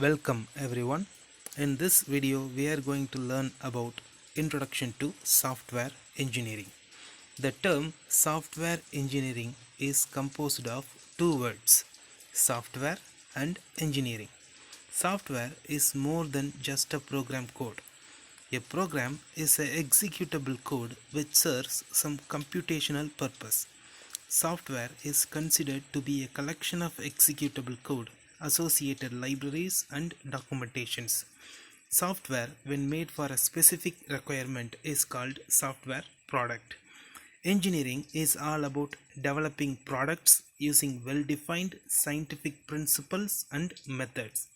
Welcome everyone. In this video we are going to learn about introduction to software engineering. The term software engineering is composed of two words, software and engineering. Software is more than just a program code. A program is an executable code which serves some computational purpose. Software is considered to be a collection of executable code, associated libraries, and documentations. Software, when made for a specific requirement, is called software product. Engineering is all about developing products using well defined scientific principles and methods.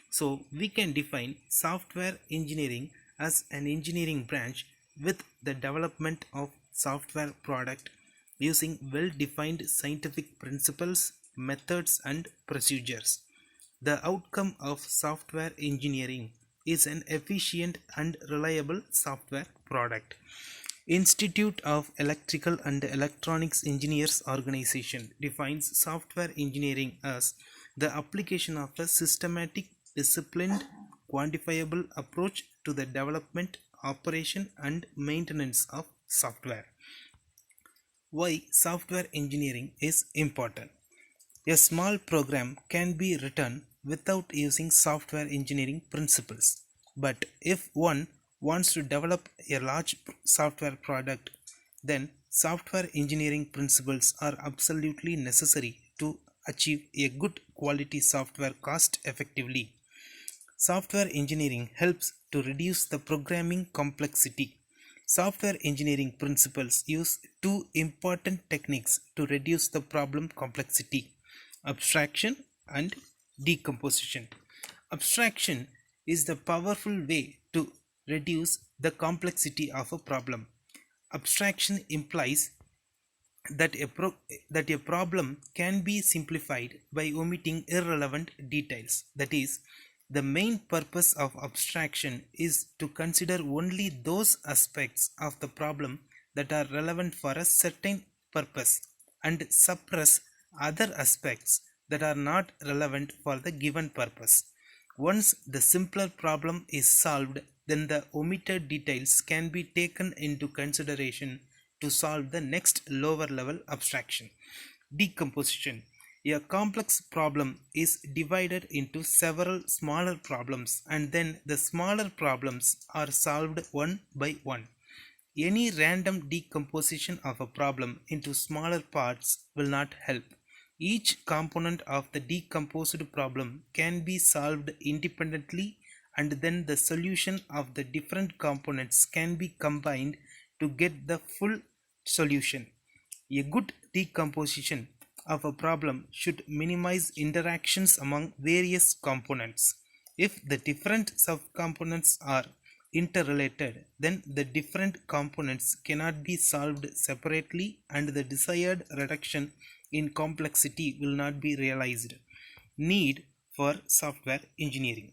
So, we can define software engineering as an engineering branch with the development of software product using well defined scientific principles, methods, and procedures. The outcome of software engineering is an efficient and reliable software product. Institute of Electrical and Electronics Engineers Organization defines software engineering as the application of a systematic, disciplined, quantifiable approach to the development, operation, and maintenance of software. Why software engineering is important? A small program can be written without using software engineering principles. But if one wants to develop a large software product, then software engineering principles are absolutely necessary to achieve a good quality software cost effectively. Software engineering helps to reduce the programming complexity. Software engineering principles use two important techniques to reduce the problem complexity: abstraction and decomposition. Abstraction is the powerful way to reduce the complexity of a problem. Abstraction implies that a problem can be simplified by omitting irrelevant details. That is, the main purpose of abstraction is to consider only those aspects of the problem that are relevant for a certain purpose and suppress other aspects that are not relevant for the given purpose. Once the simpler problem is solved, then the omitted details can be taken into consideration to solve the next lower level abstraction. Decomposition. A complex problem is divided into several smaller problems, and then the smaller problems are solved one by one. Any random decomposition of a problem into smaller parts will not help. Each component of the decomposed problem can be solved independently, and then the solution of the different components can be combined to get the full solution. A good decomposition of a problem should minimize interactions among various components. If the different subcomponents are interrelated, then the different components cannot be solved separately and the desired reduction in complexity will not be realized. Need for software engineering.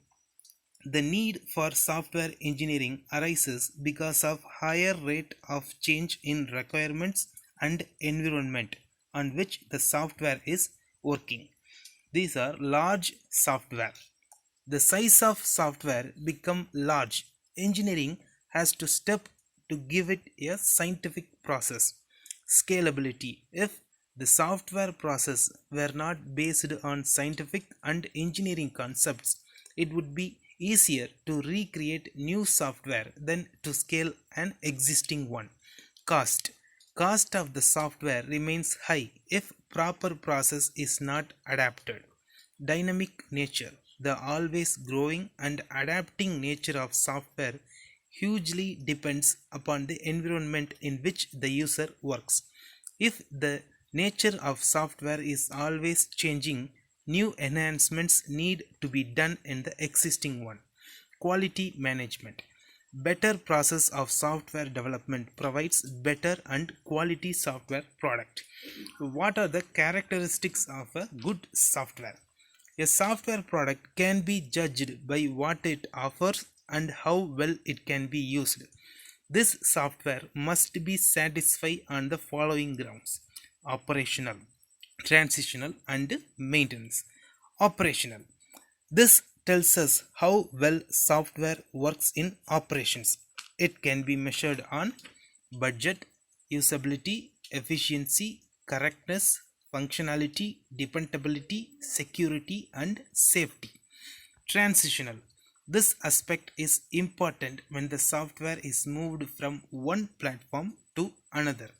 The need for software engineering arises because of higher rate of change in requirements and environment on which the software is working. These are large software. The size of software become large. Engineering has to step to give it a scientific process. Scalability. If the software process were not based on scientific and engineering concepts, it would be easier to recreate new software than to scale an existing one. Cost. Cost of the software remains high if proper process is not adapted. Dynamic nature. The always growing and adapting nature of software hugely depends upon the environment in which the user works. If the nature of software is always changing, new enhancements need to be done in the existing one. Quality management. Better process of software development provides better and quality software product. What are the characteristics of a good software? A software product can be judged by what it offers and how well it can be used. This software must be satisfied on the following grounds: operational, transitional, and maintenance. Operational. This tells us how well software works in operations. It can be measured on budget, usability, efficiency, correctness, functionality, dependability, security, and safety. Transitional. This aspect is important when the software is moved from one platform to another.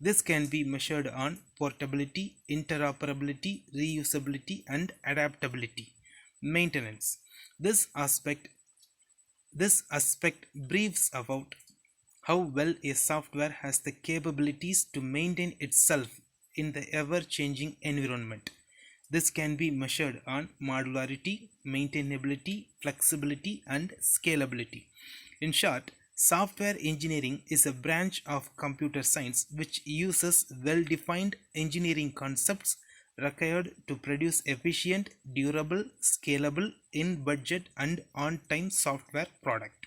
This can be measured on portability, interoperability, reusability, and adaptability. Maintenance. This aspect this aspect briefs about how well a software has the capabilities to maintain itself in the ever-changing environment. This can be measured on modularity, maintainability, flexibility, and scalability. In short, software engineering is a branch of computer science which uses well-defined engineering concepts required to produce efficient, durable, scalable, in budget, and on time software product.